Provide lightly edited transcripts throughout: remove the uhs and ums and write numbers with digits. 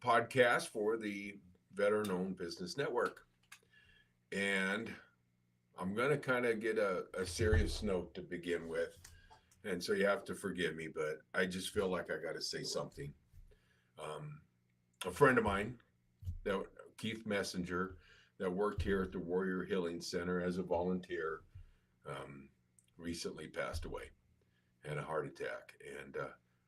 podcast for the Veteran Owned Business Network. And I'm going to kind of get a serious note to begin with. And so you have to forgive me, but I just feel like I got to say something. A friend of mine, Keith Messenger, that worked here at the Warrior Healing Center as a volunteer, recently passed away, had a heart attack. And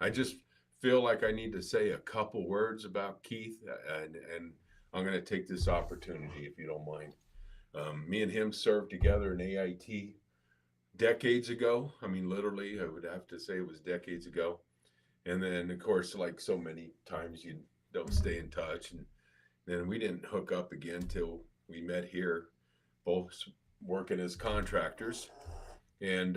I just feel like I need to say a couple words about Keith, and I'm going to take this opportunity, if you don't mind. Me and him served together in AIT decades ago. I mean, literally, I would have to say it was decades ago. And then, of course, like so many times, you don't stay in touch. And then we didn't hook up again till we met here, both working as contractors. And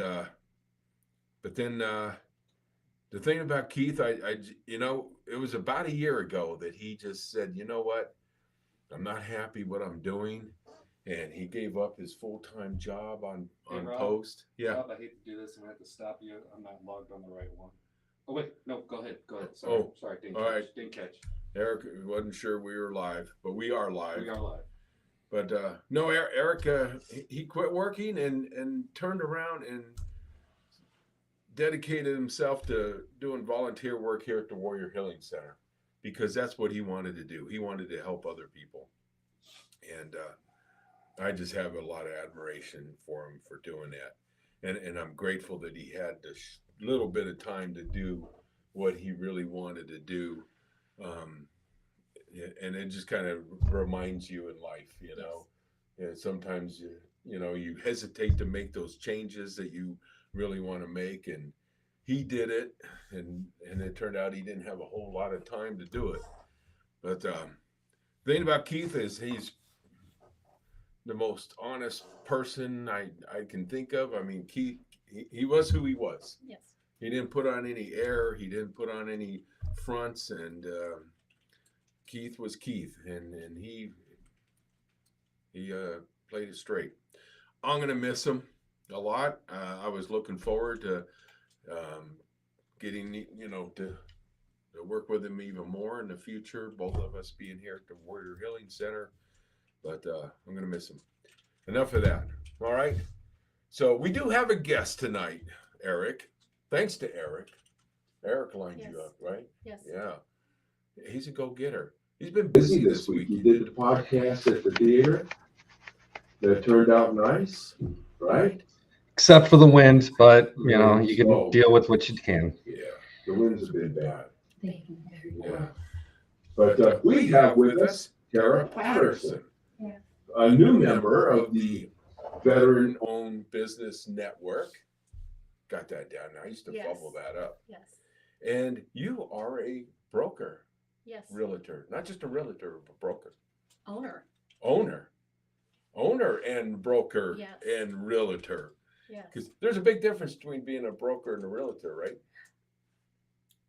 but then the thing about Keith, it was about a year ago that he just said, you know what, I'm not happy what I'm doing. And he gave up his full-time job on Rob, post. Yeah. Rob, I hate to do this. I'm going to have to stop you. I'm not logged on the right one. Oh, wait. No, go ahead. Sorry. Sorry. Didn't catch. Eric wasn't sure we were live, but we are live. We are live. But no, Eric, he quit working and turned around and dedicated himself to doing volunteer work here at the Warrior Healing Center, because that's what he wanted to do. He wanted to help other people. And I just have a lot of admiration for him for doing that. And I'm grateful that he had this little bit of time to do what he really wanted to do. And it just kind of reminds you in life, you know, and sometimes, you hesitate to make those changes that you really want to make. And he did it. And it turned out he didn't have a whole lot of time to do it. But the thing about Keith is he's the most honest person I can think of. I mean, Keith, he was who he was. Yes. He didn't put on any air. He didn't put on any fronts. And Keith was Keith, and he played it straight. I'm going to miss him a lot. I was looking forward to getting, to work with him even more in the future, both of us being here at the Warrior Healing Center. But I'm going to miss him. Enough of that. All right. So we do have a guest tonight, Eric. Thanks to Eric. Eric lined you up, right? Yes. Yeah. He's a go-getter. He's been busy this week. He did the podcast at the theater. That turned out nice, right? Except for the wind, but, you can deal with what you can. Yeah. The winds have been bad. Thank you. Yeah. But we have with us Tara Patterson, a new member of the Veteran Owned Business Network. Got that down. I used to bubble that up. Yes. And you are a broker. Yes. Realtor. Not just a realtor, but broker. Owner And broker. Yes. And realtor. Yes. Because there's a big difference between being a broker and a realtor, right?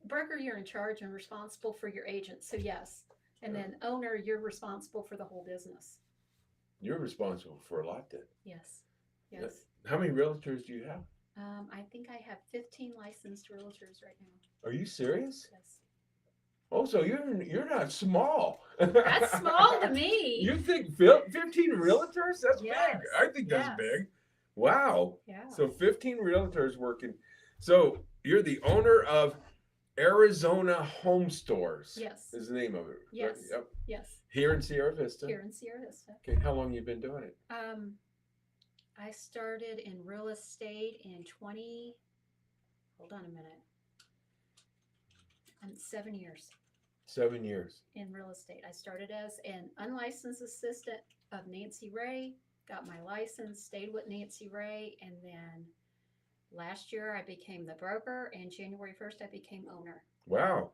Broker, you're in charge and responsible for your agent. So yes. And then owner, you're responsible for the whole business. You're responsible for a lot then. Yes. Yes. How many realtors do you have? I think I have 15 licensed realtors right now. Are you serious? Yes. Oh, so you're not small. That's small to me. You think 15 realtors? That's big. Yes. I think that's big. Wow. Yeah. So 15 realtors working. So you're the owner of Arizona Home Stores. Yes. Is the name of it. Yes. Yep. Yes. Here in Sierra Vista. Here in Sierra Vista. Okay. How long you been doing it? I started in real estate in hold on a minute. 7 years 7 years. in real estate. I started as an unlicensed assistant of Nancy Ray, got my license, stayed with Nancy Ray, and then last year I became the broker, and January 1st I became owner. Wow.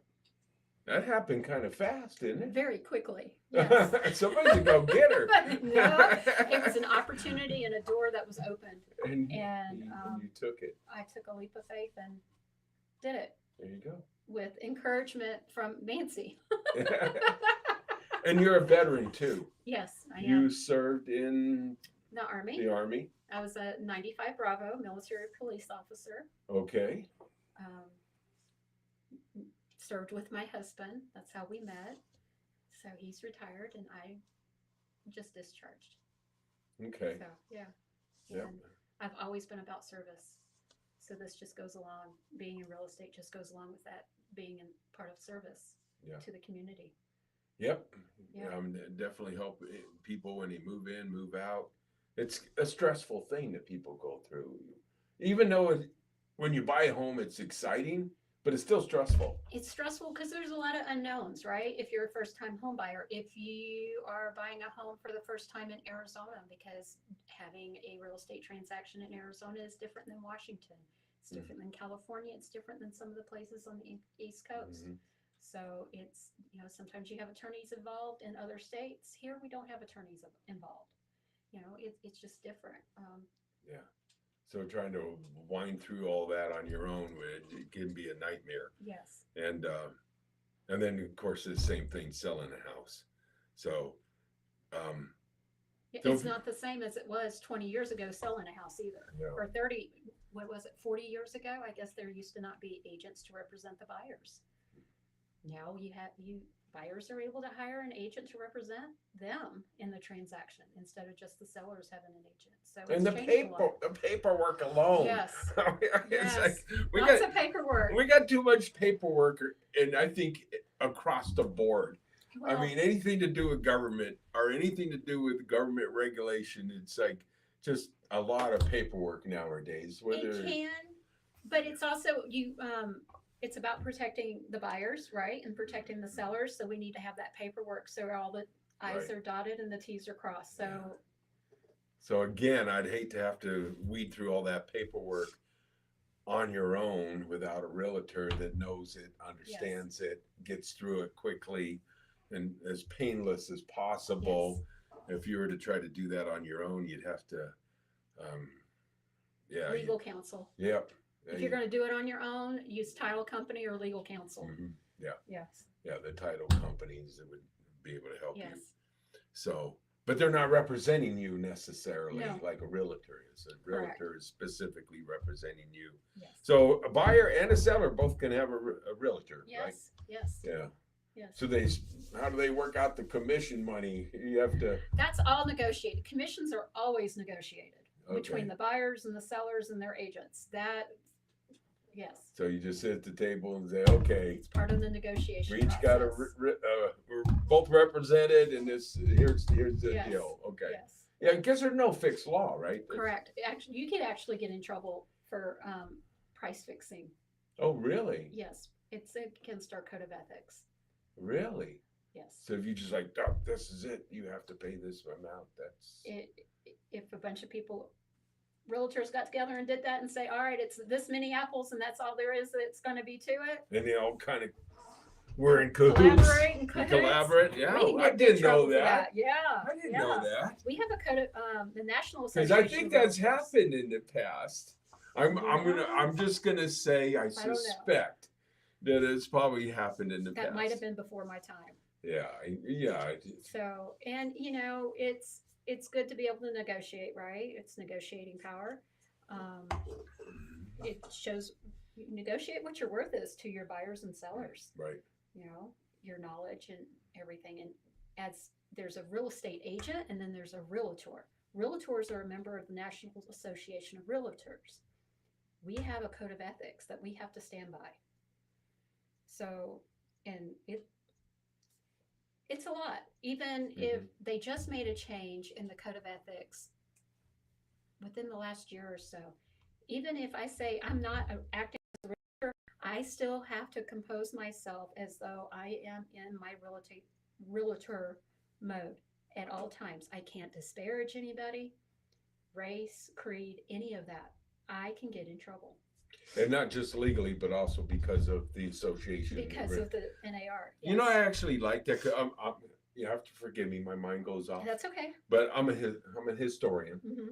That happened kind of fast, didn't it? Very quickly. Yes. Somebody's a go-getter. No, it was an opportunity and a door that was opened. And you took it. I took a leap of faith and did it There you go. with encouragement from Nancy. And you're a veteran too. Yes, I am. You served in The Army. the Army. I was a 95 Bravo military police officer. Okay. Served with my husband. That's how we met. So he's retired and I just discharged. Okay. So, yeah. Yep. And I've always been about service. So this just goes along, being in real estate just goes along with that, being in part of service Yeah. to the community. Yep. Yeah. Definitely help people when they move in, move out. It's a stressful thing that people go through. Even though when you buy a home, it's exciting, but it's still stressful. It's stressful because there's a lot of unknowns, right? If you're a first time home buyer, if you are buying a home for the first time in Arizona, because having a real estate transaction in Arizona is different than Washington. It's different than California. It's different than some of the places on the East Coast. Mhm. So it's, sometimes you have attorneys involved in other states. Here we don't have attorneys involved. It's just different. Yeah. So trying to wind through all that on your own, it can be a nightmare. Yes. And then of course the same thing selling a house. So It's not the same as it was 20 years ago selling a house either. Yeah. Or 30, 40 years ago? I guess there used to not be agents to represent the buyers. Now buyers are able to hire an agent to represent them in the transaction instead of just the sellers having an agent. So it's and the changed a lot. paperwork alone. Yes. It's Yes. like Lots of paperwork. we got too much paperwork, and I think across the board. Well, I mean, anything to do with government or anything to do with government regulation, it's like just a lot of paperwork nowadays. it can, but it's also it's about protecting the buyers, right, and protecting the sellers. So we need to have that paperwork so all the I's Right. are dotted and the T's are crossed. So Yeah. So again, I'd hate to have to weed through all that paperwork on your own without a realtor that knows it, understands it, gets through it quickly, and as painless as possible. If you were to try to do that on your own, you'd have to, legal counsel. Yep. If you're going to do it on your own, use title company or legal counsel. Mhm. Yeah. Yes. Yeah, the title companies that would be able to help you. Yes. So, but they're not representing you necessarily No. like a realtor is. A Correct. realtor is specifically representing you. Yes. So a buyer and a seller both can have a realtor, right? Yes. Yes. Yeah. Yes. So how do they work out the commission money? You have to. That's all negotiated. Commissions are always negotiated between Okay. the buyers and the sellers and their agents. Yes, So you just sit at the table and say, okay, it's part of the negotiation we each got process. we're both represented, and here's the Yes. deal. Okay. Yes, Yeah, I guess there's no fixed law, right? correct. Actually, you could actually get in trouble for price fixing. Oh, really? Yes, it's against our code of ethics. Really? Yes. So if you just like, oh, this is it, you have to pay this amount. That's If a bunch of realtors got together and did that and say, all right, it's this many apples and that's all there is that's going to be to it. and they all kind of we're in cahoots. Collaborate and We cahoots. collaborate. Yeah, We can I get in didn't know trouble for that. Yeah. I didn't yeah. know that. We have a code of the National Because Association. I think of that's Realtors. happened in the past. I'm just gonna say I know. suspect that it's probably happened in the past. That might have been before my time. Yeah, So, and it's good to be able to negotiate, right? It's negotiating power. It shows you negotiate what your worth is to your buyers and sellers. right. Your knowledge and everything. And as there's a real estate agent and then there's a realtor. Realtors are a member of the National Association of Realtors. We have a code of ethics that we have to stand by. So, and it's a lot. Even if they just made a change in the code of ethics within the last year or so, even if I say I'm not acting as a realtor, I still have to compose myself as though I am in my realtor mode at all times. I can't disparage anybody, race, creed, any of that. I can get in trouble. And not just legally, but also because of the association. Because of the NAR. Yes. You know, I actually like that. You have to forgive me, my mind goes off. That's okay. But I'm a historian. Mm-hmm.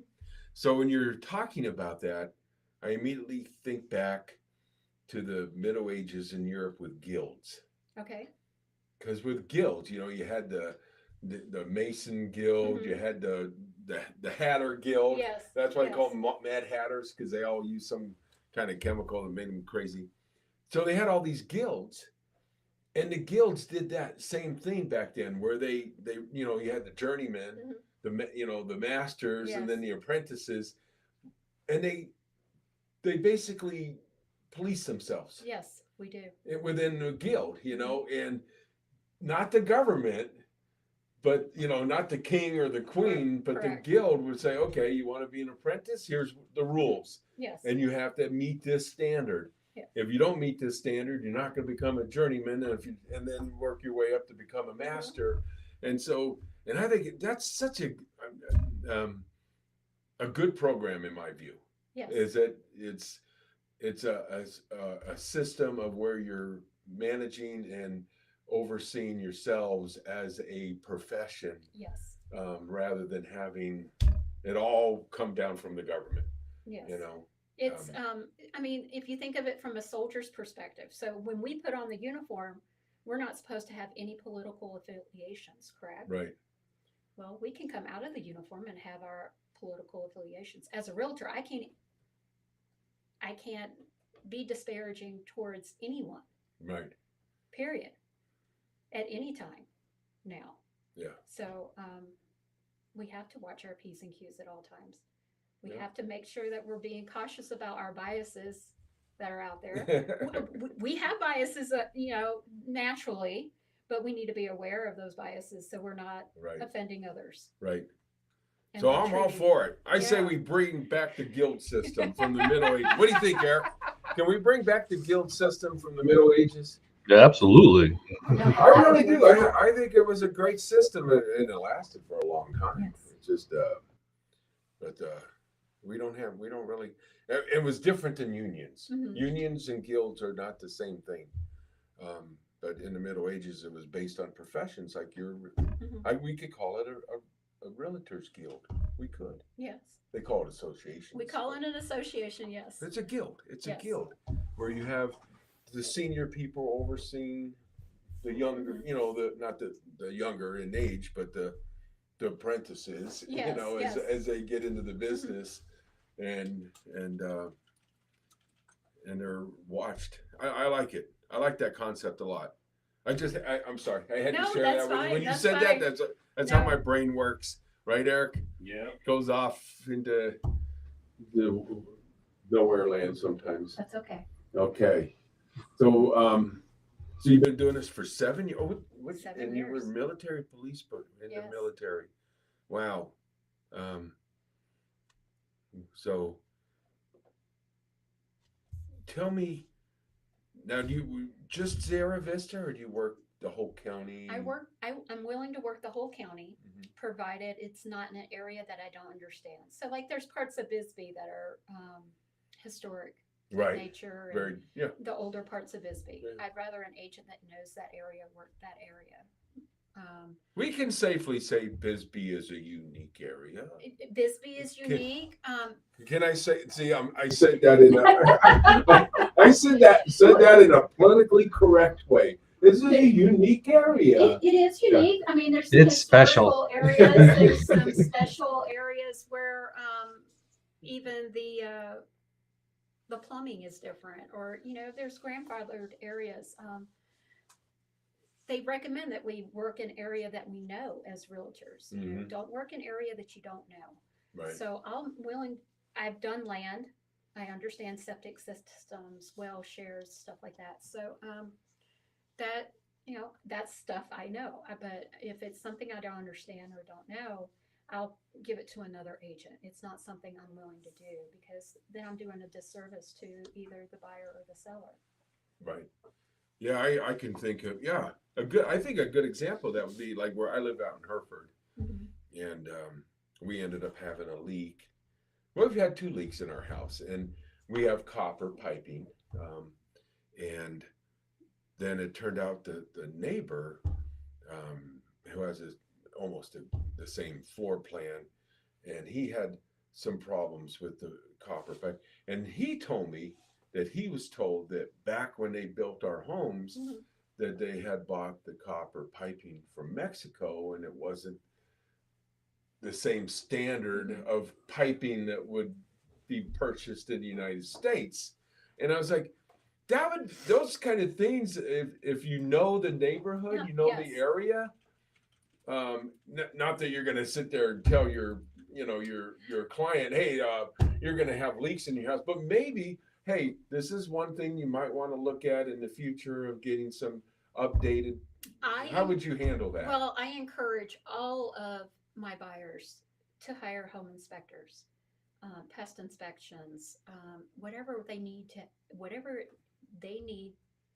So when you're talking about that, I immediately think back to the Middle Ages in Europe with guilds. Okay. Because with guilds, you had the Mason Guild, Mhm. you had the Hatter Guild. Yes. That's why they call yes. them Mad Hatters, because they all use some kind of chemical that made them crazy. So they had all these guilds, And the guilds did that same thing back then, where they you had the journeymen, the masters, and then Yes. the apprentices, and they basically police themselves Yes, we do. within the guild, and not the government, but not the king or the queen, but Correct. the guild would say, okay, you want to be an apprentice? Here's the rules, Yes. and you have to meet this standard. Yeah. If you don't meet this standard, you're not going to become a journeyman, and then work your way up to become a master. And so, and I think that's such a good program in my view. Yes. Is that it's a system of where you're managing and overseeing yourselves as a profession. Yes. Rather than having it all come down from the government. Yes. It's I mean, if you think of it from a soldier's perspective, so when we put on the uniform, we're not supposed to have any political affiliations, correct? right. Well, we can come out of the uniform and have our political affiliations. As a realtor, I can't be disparaging towards anyone, Right. period, at any time now. Yeah. So we have to watch our P's and Q's at all times. We Yeah. have to make sure that we're being cautious about our biases that are out there. We have biases, naturally, but we need to be aware of those biases so we're not Right. offending others. Right. and So not I'm all treating- for it. I say Yeah. we bring back the guild system from the Middle Ages. What do you think, Eric? Can we bring back the guild system from the Middle Ages? Absolutely. I really do. I think it was a great system, and it lasted for a long time. Yes. It's just, but we don't really. It was different than unions. Mhm. Unions and guilds are not the same thing. But in the Middle Ages, it was based on professions. Like we could call it a realtors guild. We could. Yes. They call it associations. We call it an association, yes. It's a guild. It's Yes. a guild where you have the senior people overseeing the younger, not the younger in age, but the apprentices, Yes, yes. as they get into the business and they're watched. I like it. I like that concept a lot. I'm sorry. I had No, to share that's that with you. fine, When you that's said fine. that's No. how my brain works. Right, Eric? Yeah. Goes off into the nowhere land sometimes. That's okay. Okay. So you've been doing this for 7 years. Oh, 7 and you were years. military police, but in the Yes. military. Wow. So tell me now, do you just Sierra Vista, or do you work the whole county? I'm willing to work the whole county, Mhm. provided it's not in an area that I don't understand. So like there's parts of Bisbee that are historic in Right. nature and Very, yeah. the older parts of Bisbee. Yeah. I'd rather an agent that knows that area work that area. We can safely say Bisbee is a unique area. Bisbee is unique. Can I say? See, I said that in I said that in a politically correct way. This is a unique area. It is unique. I mean, there's some It's special. historical areas. There's some special areas where even the plumbing is different, or there's grandfathered areas. They recommend that we work in area that we know as realtors. Mhm. Don't work in area that you don't know. Right. So I've done land. I understand septic systems, well shares, stuff like that. So that's stuff I know. But if it's something I don't understand or don't know, I'll give it to another agent. It's not something I'm willing to do, because then I'm doing a disservice to either the buyer or the seller. Right. Yeah, I can think of I think a good example of that would be like where I live out in Hereford, and we ended up having a leak. Well, we've had 2 leaks in our house, and we have copper piping, and then it turned out the neighbor, who has almost the same floor plan, and he had some problems with the copper pipe, and he told me that he was told that back when they built our homes, that they had bought the copper piping from Mexico, and it wasn't the same standard of piping that would be purchased in the United States. And I was like, those kind of things, if you know the neighborhood, Yeah, you know the yes. area, not that you're going to sit there and tell your client, hey, you're going to have leaks in your house, but maybe, hey, this is one thing you might want to look at in the future of getting some updated. How would you handle that? Well, I encourage all of my buyers to hire home inspectors, pest inspections, whatever they need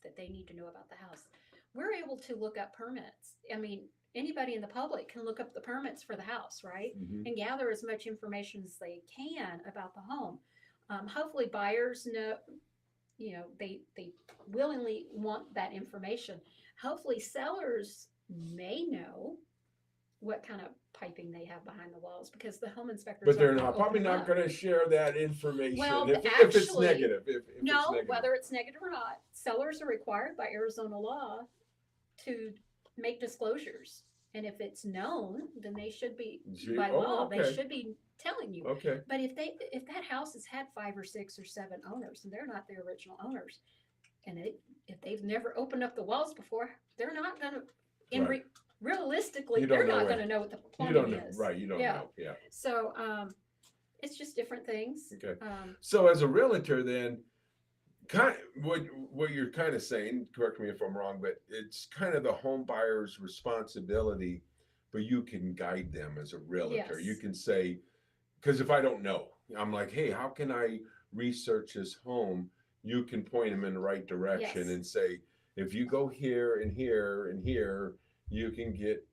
that they need to know about the house. We're able to look up permits. I mean, anybody in the public can look up the permits for the house, right? Mhm. And gather as much information as they can about the home. Hopefully buyers know, they willingly want that information. Hopefully sellers may know what kind of piping they have behind the walls, because the home inspectors But they're aren't gonna probably open it not up. going to share that information Well, if it's actually, negative. If No, it's negative. whether it's negative or not, sellers are required by Arizona law to make disclosures. And if it's known, then they should be, by law, they okay. should be telling you. Okay. But if that house has had 5 or 6 or 7 owners and they're not the original owners, and if they've never opened up the walls before, they're not gonna, Right. realistically, You don't they're know not what- gonna know what the You plumbing don't know. is. Right. You don't Yeah. know. Yeah. So, it's just different things. Okay. Um, So as a realtor, then, what you're kind of saying, correct me if I'm wrong, but it's kind of the home buyer's responsibility, but you can guide them as a realtor. Yes. You can say, because if I don't know, I'm like, hey, how can I research this home? You can point them in the right direction Yes. and say, if you go here and here and here, you can get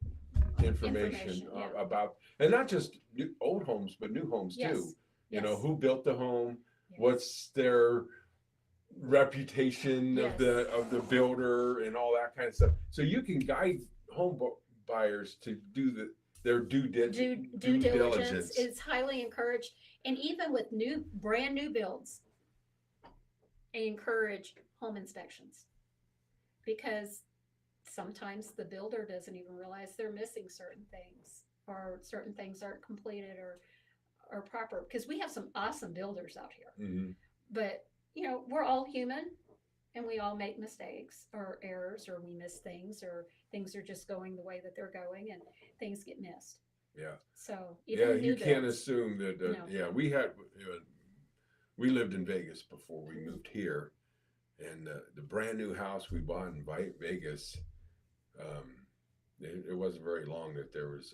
information yeah. about, and not just old homes, but new homes Yes. too. You know, Yes. who built the home, Yes. what's their reputation of Yes. the builder and all that kind of stuff. So you can guide home buyers to do their due diligence. is highly encouraged. And even with brand new builds, I encourage home inspections, because sometimes the builder doesn't even realize they're missing certain things, or certain things aren't completed or proper, because we have some awesome builders out here. Mhm. But we're all human, and we all make mistakes or errors, or we miss things, or things are just going the way that they're going, and things get missed. Yeah. So even Yeah, new you can't builds, assume that. No. Yeah, we lived in Vegas before we moved here, and the brand new house we bought in Vegas, it wasn't very long that there was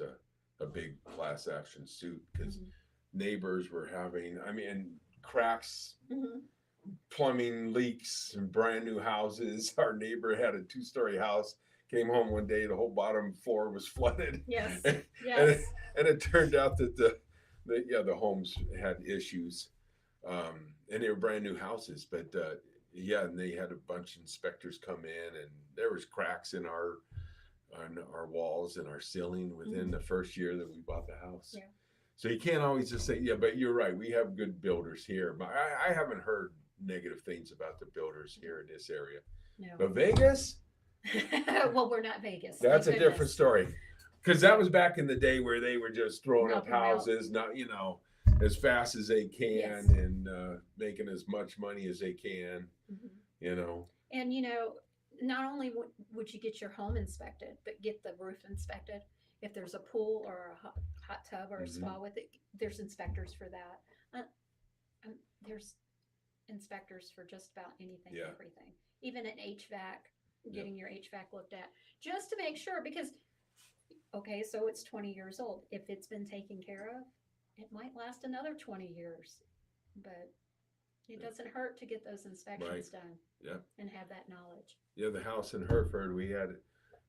a big class action suit, because Mhm. neighbors were having, cracks, Mhm. plumbing leaks, and brand new houses. Our neighbor had a 2-story house. Came home one day, the whole bottom floor was flooded. Yes, and, yes. and it turned out that the homes had issues, and they were brand new houses. But and they had a bunch of inspectors come in, and there was cracks in our walls and our ceiling within the first year that we bought the house. Yeah. So you can't always just say, yeah, but you're right. We have good builders here, but I haven't heard negative things about the builders here in this area. No. But Vegas, Well, we're not Vegas. that's a thank different goodness. story, because that was back in the day where they were just throwing up Knocking 'em out. houses, not as fast as they can, Yes. and making as much money as they can. Mhm. And not only would you get your home inspected, but get the roof inspected. If there's a pool or a hot tub or a spa with it, there's inspectors for that. There's inspectors for just about anything, Yeah. everything. Even an HVAC, getting your HVAC looked at, just to make sure, because, okay, so it's 20 years old. If it's been taken care of, it might last another 20 years. But it doesn't hurt to get those inspections done. Yeah. And have that knowledge. Yeah, the house in Hereford, we had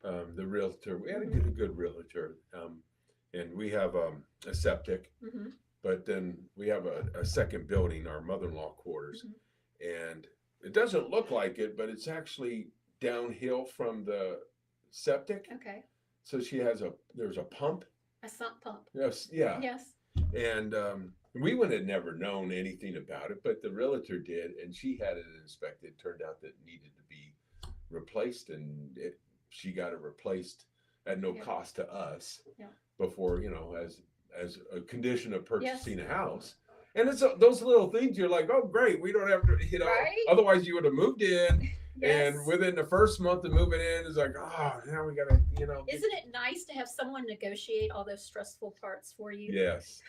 the realtor. We had a good realtor, and we have a septic, but then we have a second building, our mother-in-law quarters, and it doesn't look like it, but it's actually downhill from the septic. Okay. So there's a pump. A sump pump. Yes, yeah. Yes. And we would have never known anything about it, but the realtor did, and she had it inspected. Turned out that it needed to be replaced, and she got it replaced at no cost to us. Yeah. Before, as a condition of purchasing a house. And it's those little things you're like, oh, great. We don't have to, Right? otherwise you would have moved in. Yes. And within the first month of moving in, it's like, oh, now we got to, Isn't it nice to have someone negotiate all those stressful parts for you? Yes.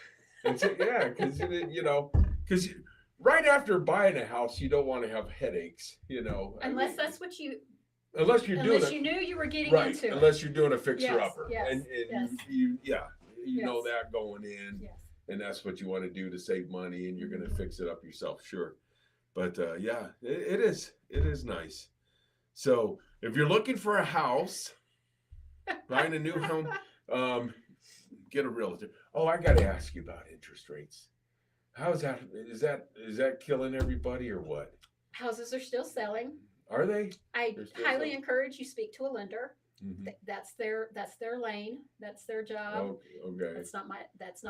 And so, yeah, because, because right after buying a house, you don't want to have headaches, Unless that's what you, unless you're doing unless it. you knew you were getting Right, into unless it. you're doing a fixer Yes, upper, yes, and yes. you know Yes. that going in, Yes. and that's what you want to do to save money, and you're going to fix it up yourself, sure. But yeah, it is nice. So if you're looking for a house, buying a new home, get a realtor. Oh, I got to ask you about interest rates. How is that? Is that killing everybody or what? Houses are still selling. Are they? I They're still highly selling? encourage you speak to a lender. Mhm. That's their lane. That's their job. Oh, okay. That's not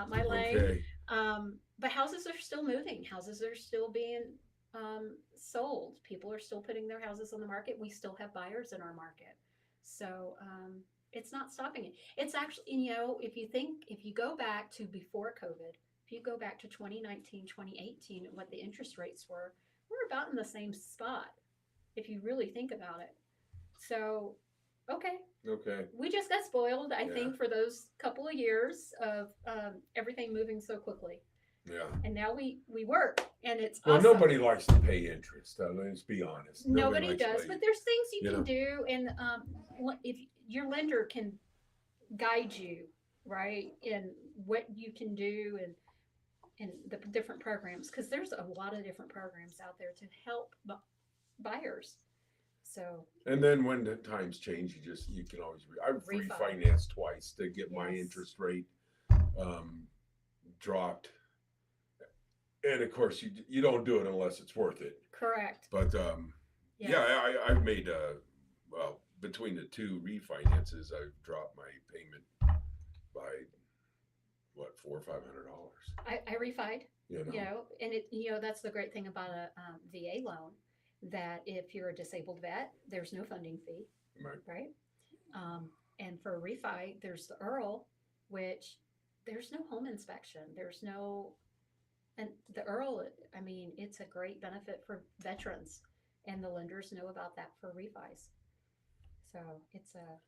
my lane. Okay. But houses are still moving. Houses are still being sold. People are still putting their houses on the market. We still have buyers in our market. So it's not stopping it. It's actually, if you go back to before COVID, if you go back to 2019, 2018, what the interest rates were, we're about in the same spot if you really think about it. So, okay. Okay. We just got spoiled, I Yeah. think, for those couple of years of everything moving so quickly. Yeah. And now we work, and it's Well, awesome. nobody likes to pay interest. Let's be honest. Nobody likes to does, pay- but there's things you you can know. do, and if your lender can guide you, right, in what you can do and the different programs, because there's a lot of different programs out there to help buyers. So And then when the times change, you can always I've Refi. refinanced twice to get my Yes. interest rate dropped. And of course, you don't do it unless it's worth it. correct. But yeah, I've made well, between the two refinances, I've dropped my payment by what, $400 or $500. I refied. You know. And that's the great thing about a VA loan, that if you're a disabled vet, there's no funding fee, Right. and for a refi, there's the EARL, which there's no home inspection, and the EARL, I mean, it's a great benefit for veterans, and the lenders know about that for refis. So it's a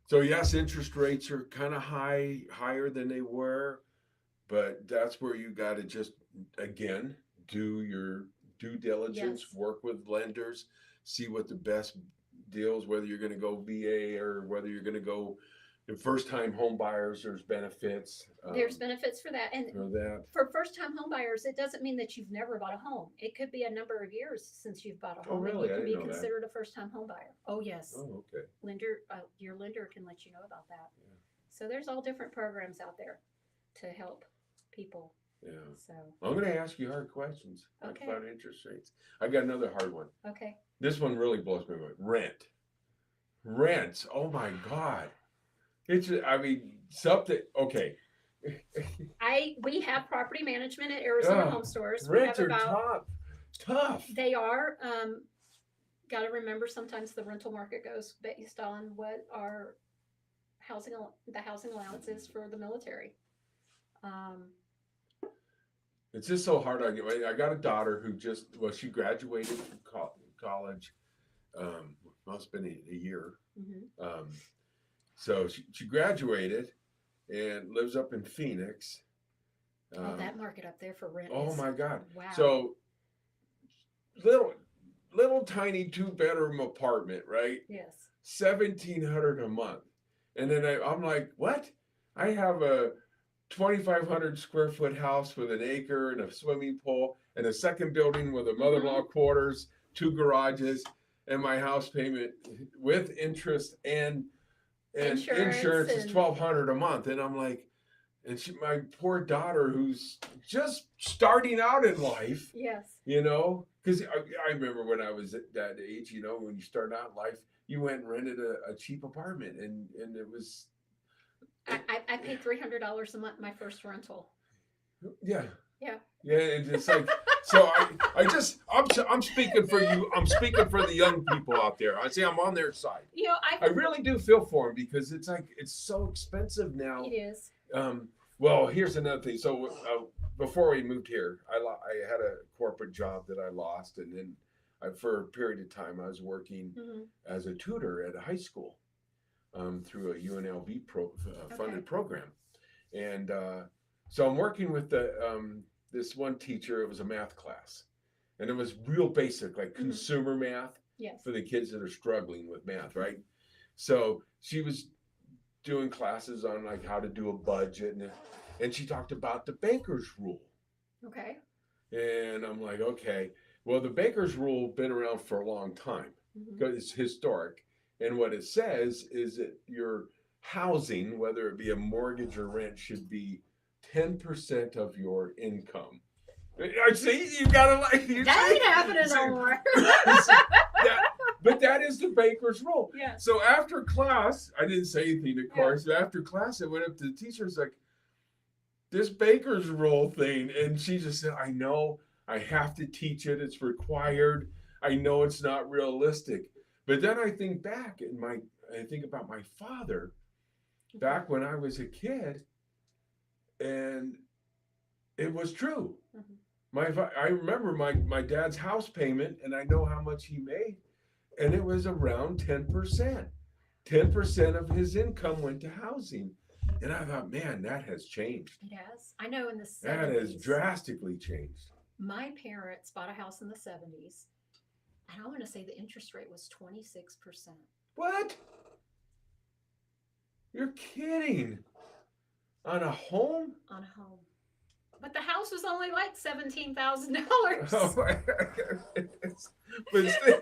So yes, interest rates are kind of higher than they were, but that's where you got to just, again, do your due diligence, Yes. work with lenders, see what the best deals, whether you're going to go VA or whether you're going to go first time home buyers, there's benefits. there's benefits for that, and For that. for first time home buyers, it doesn't mean that you've never bought a home. It could be a number of years since you've bought a Oh, home, really? I and you didn't can be know that. considered a first time home buyer. Oh yes. Oh, okay. Your lender can let you know about that. Yeah. So there's all different programs out there to help people. Yeah. So I'm going to ask you hard questions Okay. about interest rates. I got another hard one. okay. This one really blows me away. Rent. Oh my God. Something. Okay. We have property management at Arizona Ugh, Home Stores. We Rents have are about tough. they are got to remember sometimes the rental market goes based on what our housing allowance is for the military. It's just so hard. I got a daughter who she graduated from college. Must have been a year. Mhm. So she graduated and lives up in Phoenix. Oh, that market up there for rent. Oh is, my God. Wow. So little tiny 2-bedroom apartment, right? yes. $1,700 a month. And then I'm like, what? I have a 2,500 square foot house with an acre and a swimming pool and a second building with a mother-in-law quarters, 2 garages, and my house payment with interest and insurance is $1,200 a month. And I'm like, my poor daughter who's just starting out in life, Yes. because I remember when I was at that age, when you start out in life, you went and rented a cheap apartment and it was. I paid $300 a month my first rental. Yeah. Yeah. Yeah, and it's like, so I'm speaking for you. I'm speaking for the young people out there. I say I'm on their side. You know, I really do feel for them because it's like it's so expensive now. It is. Well, here's another thing. So before we moved here, I had a corporate job that I lost, and then for a period of time I was working as a tutor at a high school through a UNLV funded program, and so I'm working with this one teacher. It was a math class, and it was real basic, like consumer math for the kids that are struggling with math, right? So she was doing classes on like how to do a budget, and she talked about the baker's rule. Okay. And I'm like, okay, well, the baker's rule been around for a long time because it's historic. And what it says is that your housing, whether it be a mortgage or rent, should be 10% of your income. I see you gotta like. That ain't happening no more. But that is the baker's rule. Yeah. So after class, I didn't say anything, of course. After class, I went up to the teacher. It's like, this baker's rule thing. And she just said, I know, I have to teach it. It's required. I know it's not realistic. But then I think back and I think about my father back when I was a kid, and it was true. I remember my dad's house payment, and I know how much he made. And it was around 10%. 10% of his income went to housing. And I thought, man, that has changed. It has. I know in the 70s. That has drastically changed. My parents bought a house in the 70s. And I want to say the interest rate was 26%. What? You're kidding. On a home? On a home. But the house was only like $17,000. But still,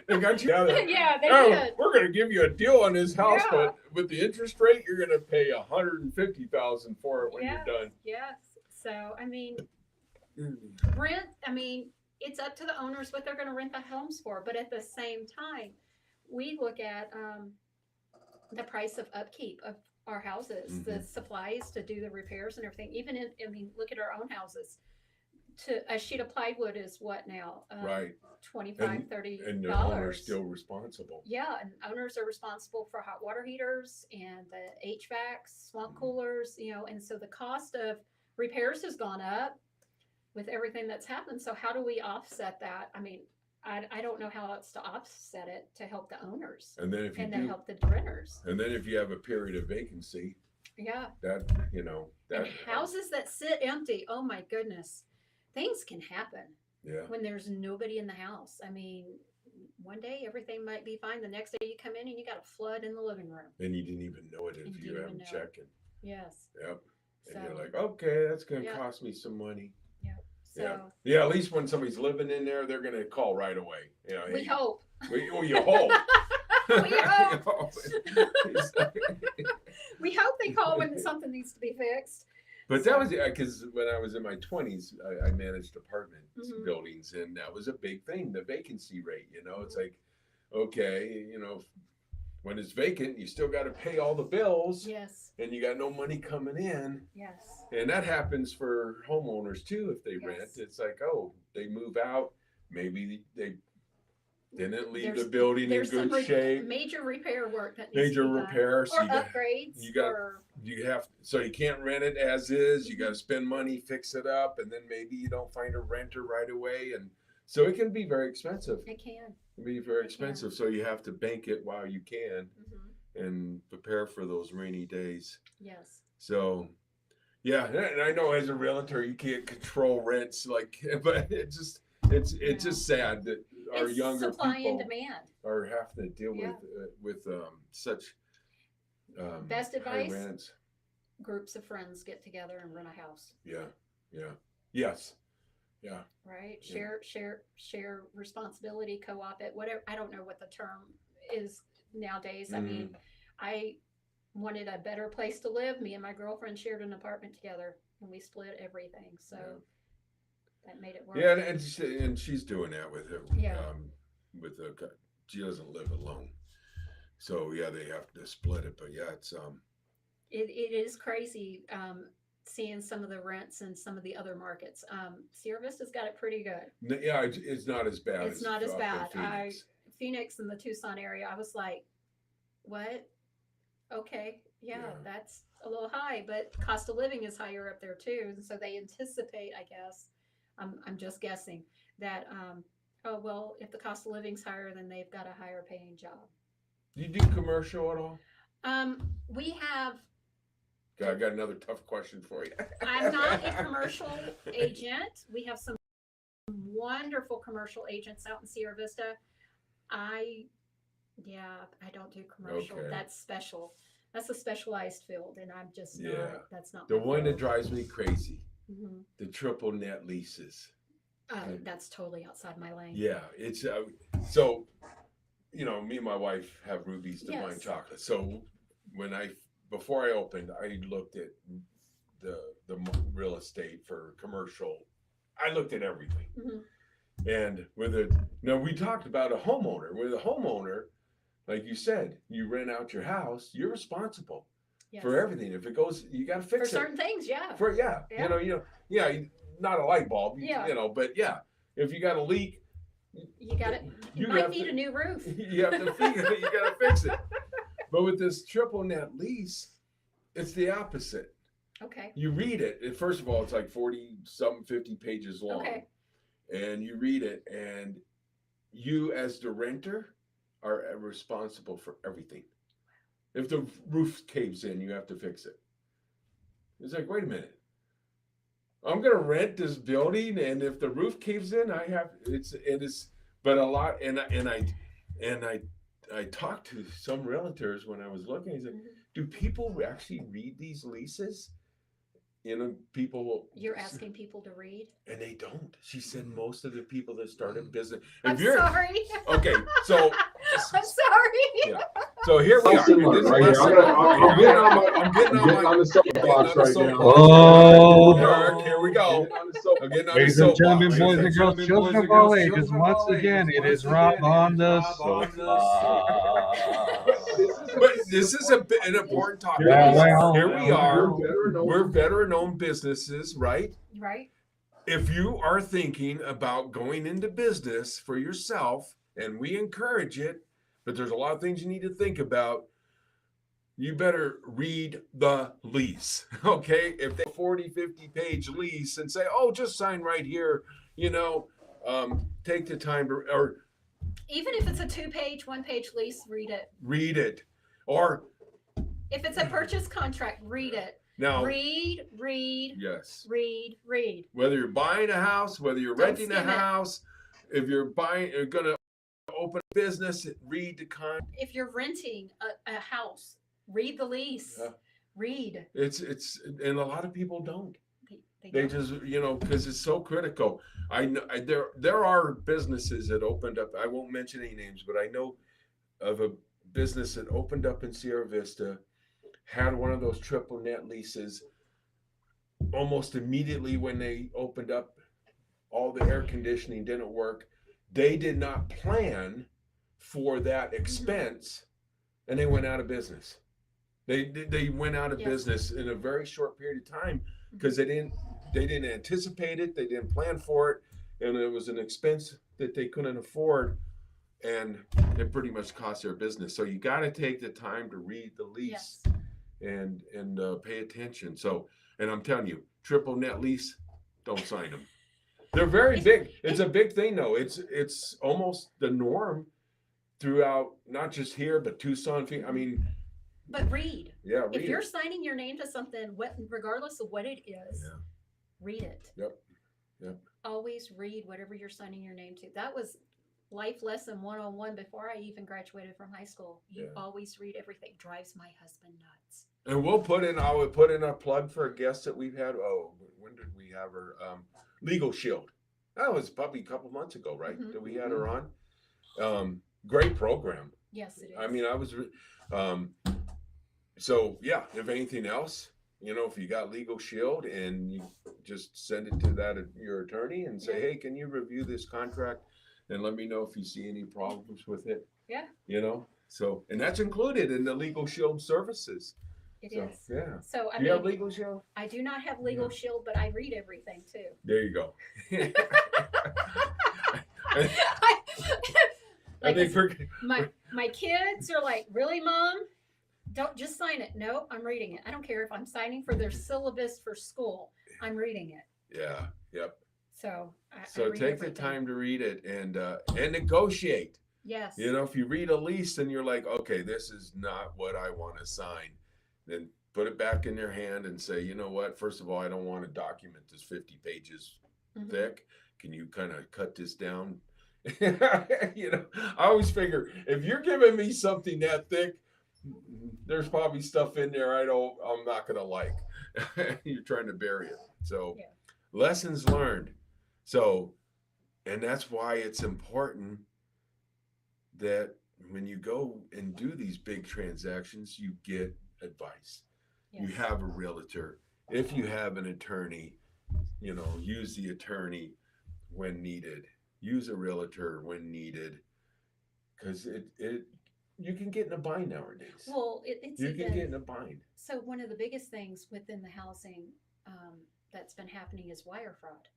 they got you out of Yeah, they did. We're going to give you a deal on this house, Yeah. but with the interest rate, you're going to pay $150,000 for it when you're done. Yes. So, I mean, rent, I mean, it's up to the owners what they're going to rent the homes for. But at the same time, we look at the price of upkeep of our houses, the supplies to do the repairs and everything. Even look at our own houses. A sheet of plywood is what now? Right. $25, $30. And the owner's still responsible. Yeah, and owners are responsible for hot water heaters and the HVACs, swamp coolers, and so the cost of repairs has gone up with everything that's happened. So how do we offset that? I mean, I don't know how else to offset it to help the owners And then to help the renters. and then if you have a period of vacancy, Yeah. that And houses that sit empty, oh my goodness, things can happen when there's nobody in the house. I mean, one day everything might be fine. The next day you come in and you got a flood in the living room. And you didn't even know it if you haven't checked it. Yes. Yep. And So, you're like, okay, that's going to cost me some money. so Yeah. At least when somebody's living in there, they're going to call right away. we hope. You hope. We hope. We hope they call when something needs to be fixed. But that was because when I was in my 20s, I managed apartment buildings, and that was a big thing, the vacancy rate. It's like, okay, when it's vacant, you still got to pay all the bills. Yes. And you got no money coming in. Yes. And that happens for homeowners too if they rent. It's like, oh, they move out, maybe they didn't leave the building in good shape. Major repair work that needs Major to be repair, done. Or upgrades. So you can't rent it as is. You got to spend money, fix it up, and then maybe you don't find a renter right away, and so it can be very expensive. It can. It can be very expensive. So you have to bank it while you can, and prepare for those rainy days. Yes. So, yeah, and I know as a realtor you can't control rents, but it's just sad that our younger supply people and demand are having to deal with such best high advice. rents. Groups of friends get together and rent a house. Yes. Right. Yeah. Share responsibility, co-op it, whatever. I don't know what the term is nowadays. I mean, I wanted a better place to live. Me and my girlfriend shared an apartment together, and we split everything. So that made it work. Yeah, and she's doing that with her. Yeah. She doesn't live alone, so they have to split it. But it's It is crazy seeing some of the rents in some of the other markets. Sierra Vista's got it pretty good. Yeah, it's not as bad. It's not as bad. Phoenix. Phoenix and the Tucson area, I was like, what? Okay, yeah, Yeah. that's a little high, but cost of living is higher up there too. And so they anticipate, I guess, I'm just guessing that, oh, well, if the cost of living's higher, then they've got a higher paying job. Do you do commercial at all? We have, I got another tough question for you. I'm not a commercial agent. We have some wonderful commercial agents out in Sierra Vista. I don't do commercial. Okay. That's special. That's a specialized field, and I'm just Yeah. not. That's not The my one that field. drives me crazy, Mhm. the triple net leases. That's totally outside my lane. Yeah, it's so, you know, me and my wife have Ruby's Divine Yes. Chocolate. So before I opened, I looked at the real estate for commercial. I looked at everything. Mhm. And we talked about a homeowner. With a homeowner, like you said, you rent out your house, you're responsible Yes. for everything. If it goes, you got to For fix it. certain things, yeah. Not a light bulb, Yeah. but yeah, if you got a leak, You got it. You you might have need to- a new roof. you have to fix it. You got to fix it. But with this triple net lease, it's the opposite. Okay. You read it, and first of all, it's like 50 pages long. Okay. And you read it, and you as the renter are responsible for everything. If the roof caves in, you have to fix it. It's like, wait a minute. I'm gonna rent this building, and if the roof caves in, but a lot, and I talked to some realtors when I was looking. I said, Mhm. do people actually read these leases? People. You're asking people to read? And they don't. She said most of the people that start a business. I'm sorry. Okay, so I'm sorry. yeah. So here we are. Lesson And learned, this right here. lesson- I'm getting on my- I'm getting on the soapbox right now. Oh, Eric, here we go. I'm getting on the Ladies and gentlemen, soapbox. boys and girls, children of all ages, once again, it is Rob on the soapbox. But this is an important topic. Yeah, well, Here we are. We're veteran-owned businesses, right? Right? If you are thinking about going into business for yourself, and we encourage it, but there's a lot of things you need to think about, you better read the lease, okay? If they 40, 50-page lease and say, oh, just sign right here, take the time to, or Even if it's a 2-page, 1-page lease, read it. read it. Or If it's a purchase contract, read it. now, Read. yes, Read. whether you're buying a house, whether you're Don't renting a skim it. house, if you're going to open a business, read the contract. If you're renting a house, read the lease. Yeah. Read. It's and a lot of people don't. They They don't. just, because it's so critical. I know there are businesses that opened up. I won't mention any names, but I know of a business that opened up in Sierra Vista, had one of those triple net leases. Almost immediately when they opened up, all the air conditioning didn't work. They did not plan for that expense, and they went out of business. They went out of Yes. business in a very short period of time because they didn't anticipate it, they didn't plan for it, and it was an expense that they couldn't afford, and it pretty much cost their business. So you got to take the time to read the lease Yes. and pay attention. So, and I'm telling you, triple net lease, don't sign them. They're very big. It's a big thing, though. It's almost the norm throughout, not just here, but Tucson. I mean, But read. yeah, If read you're it. signing your name to something, regardless of what it is, Yeah. read it. Yep. Always read whatever you're signing your name to. That was life lesson 101 before I even graduated from high school. You Yeah. always read everything. Drives my husband nuts. And I would put in a plug for a guest that we've had. Oh, when did we have her? Legal Shield. That was probably a couple months ago, right? Mhm. That we had her on. Great program. Yes, it is. I mean, so yeah, if anything else, if you got Legal Shield, and you just send it to your attorney and say, Yeah. hey, can you review this contract and let me know if you see any problems with it? Yeah. So, and that's included in the Legal Shield services. It So, is. yeah. So I Do you have mean, Legal Shield? I do not have Legal Shield, but I read everything too. There you go. Like I think my kids are like, really, Mom? Don't just sign it. No, I'm reading it. I don't care if I'm signing for their syllabus for school. I'm reading it. Yeah. Yep. So I So read take the everything. time to read it and negotiate. Yes. You know, if you read a lease and you're like, okay, this is not what I want to sign, then put it back in your hand and say, you know what? First of all, I don't want a document that's 50 pages thick. Can you kind of cut this down? You know, I always figure if you're giving me something that thick, there's probably stuff in there I'm not gonna like. You're trying to bury it. So Yeah. lessons learned. So, and that's why it's important that when you go and do these big transactions, you get advice. Yes. You have a realtor. If you have an attorney, you know, use the attorney when needed. Use a realtor when needed, because you can get in a bind nowadays. Well, it's you even, can get in a bind. So one of the biggest things within the housing that's been happening is wire fraud.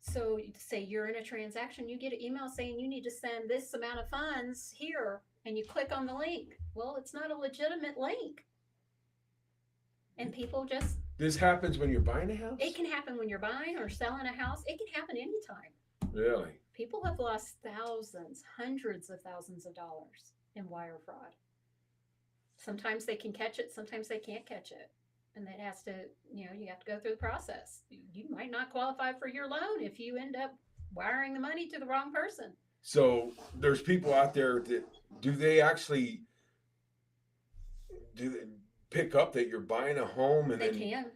So say you're in a transaction, you get an email saying you need to send this amount of funds here, and you click on the link. Well, it's not a legitimate link. And people just... This happens when you're buying a house? It can happen when you're buying or selling a house. It can happen anytime. Really? People have lost thousands, hundreds of thousands of dollars in wire fraud. Sometimes they can catch it, sometimes they can't catch it. And that has to, you know, you have to go through the process. You might not qualify for your loan if you end up wiring the money to the wrong person. So there's people out there that do they pick up that you're buying a home and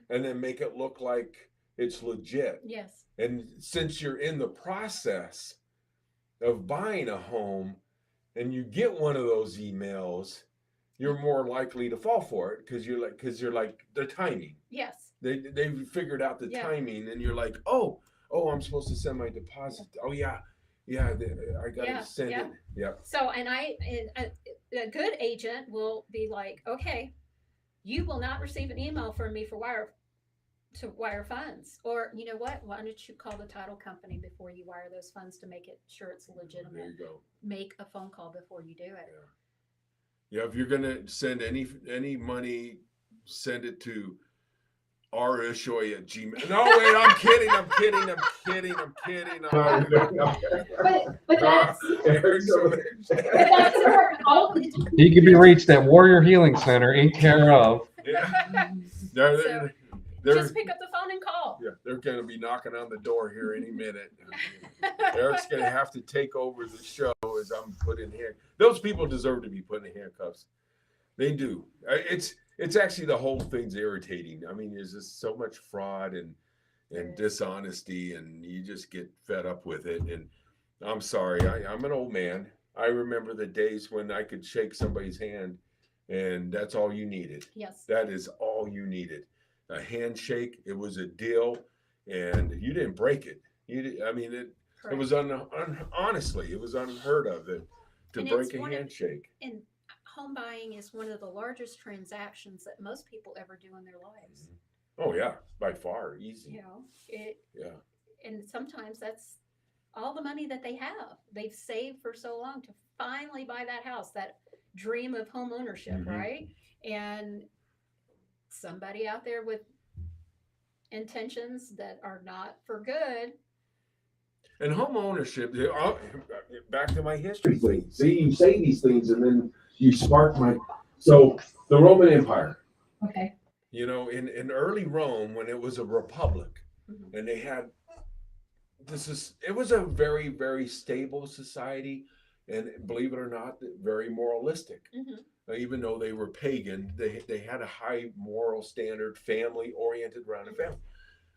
then make it look like it's legit? Yes. And since you're in the process of buying a home and you get one of those emails, you're more likely to fall for it because you're like the timing. Yes. They've figured out the timing, and you're like, oh, I'm supposed to send my deposit. Oh yeah, I gotta send it. Yeah. So a good agent will be like, okay, you will not receive an email from me for wire funds, or you know what? Why don't you call the title company before you wire those funds to make it sure it's legitimate? There you go. Make a phone call before you do it. Yeah, if you're gonna send any money, send it to rshoy@gmail. No, wait, I'm kidding. But that's He can be reached at Warrior Healing Center, 8 care of. Yeah. Just pick up the phone and call. Yeah, they're going to be knocking on the door here any minute. Eric's going to have to take over the show as I'm put in here. Those people deserve to be put in handcuffs. They do. It's actually, the whole thing's irritating. I mean, there's just so much fraud and dishonesty, and you just get fed up with it. And I'm sorry, I'm an old man. I remember the days when I could shake somebody's hand, and that's all you needed. Yes. That is all you needed. A handshake. It was a deal, and you didn't break it. It was honestly, it was unheard of to break a handshake. And home buying is one of the largest transactions that most people ever do in their lives. Oh yeah, by far, easy. You know, and sometimes that's all the money that they have. They've saved for so long to finally buy that house, that dream of home ownership, right? And somebody out there with intentions that are not for good. And home ownership, back to my history thing. See, you say these things and then you spark so the Roman Empire. Okay. You know, in early Rome, when it was a republic, and they had, it was a very, very stable society, and believe it or not, very moralistic. Even though they were pagan, they had a high moral standard, family oriented around a family.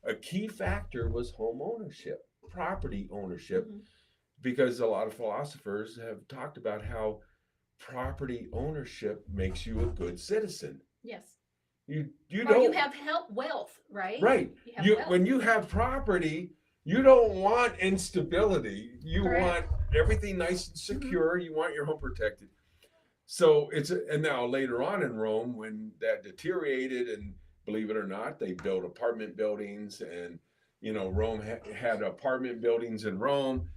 A key factor was home ownership, property ownership, because a lot of philosophers have talked about how property ownership makes you a good citizen. Yes. You have wealth, right? Right. When you have property, you don't want instability. You want everything nice and secure. You want your home protected. So and now later on in Rome, when that deteriorated, and believe it or not, they built apartment buildings, and Rome had apartment buildings in Rome,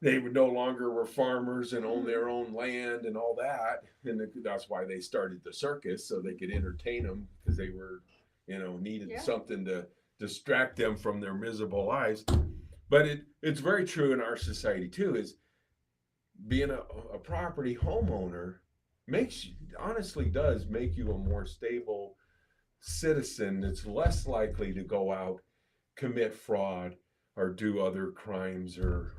they would no longer were farmers and own their own land and all that. And that's why they started the circus, so they could entertain them, because they were, needed Yeah. something to distract them from their miserable lives. But it's very true in our society too, is being a property homeowner honestly does make you a more stable citizen that's less likely to go out, commit fraud, or do other crimes or